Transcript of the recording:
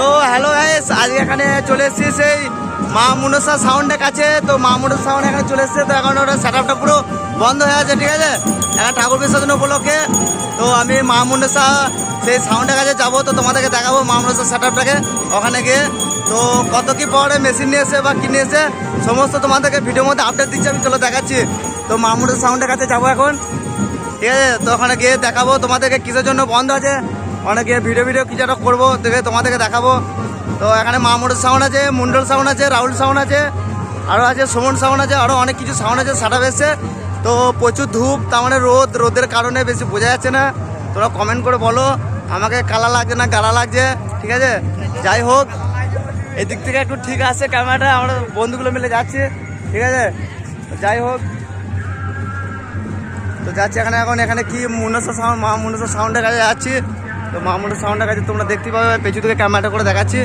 তো hello guys, আজকে এখানে চলে এসেছি সেই মা মনসা সাউন্ডের কাছে। তো মা মনসা সাউন্ড এখানে চলে এসেছে। তো এখন ওটা সেট আপটা পুরো বন্ধ হয়ে আছে, ঠিক আছে, এখন ঠাকুর বিসর্জন উপলক্ষে। তো আমি মা মনসা সেই সাউন্ডের কাছে যাবো, তো তোমাদেরকে দেখাবো মা মনসা সেট আপটাকে ওখানে গিয়ে। তো কত কি পাওয়ারে মেশিন নিয়ে এসে বা কিনে এসে সমস্ত তোমাদেরকে ভিডিওর মধ্যে আপডেট দিচ্ছি, আমি চলো দেখাচ্ছি। তো মা মনসা সাউন্ডের কাছে যাবো এখন, ঠিক আছে। তো ওখানে গিয়ে দেখাবো তোমাদেরকে কিসের জন্য বন্ধ আছে, ওখানে গিয়ে ভিডিও কিছু একটা করবো, দেখে তোমাদেরকে দেখাবো। তো এখানে মামুরের সাউন্ড আছে, মুন্ডল সাউন্ড আছে, রাহুল সাউন্ড আছে, আরও আছে সুমন সাউন্ড আছে, আরও অনেক কিছু সাউন্ড আছে সাটা এসছে। তো প্রচুর ধূপ, তার মানে রোদের কারণে বেশি বোঝা যাচ্ছে না। তোমরা কমেন্ট করে বলো আমাকে কালা লাগছে না গালা লাগছে, ঠিক আছে। যাই হোক, এদিক থেকে একটু ঠিক আছে ক্যামেরাটা, আমরা বন্ধুগুলো মিলে যাচ্ছি, ঠিক আছে। যাই হোক, তো যাচ্ছি এখানে কি মনসা সাউন্ড, মা মনসা সাউন্ডের কাছে যাচ্ছি। তো মা মনসা সাউন্ডের কাছে তোমরা দেখতে পাবে, পেছু থেকে ক্যামেরাটা করে দেখাচ্ছি।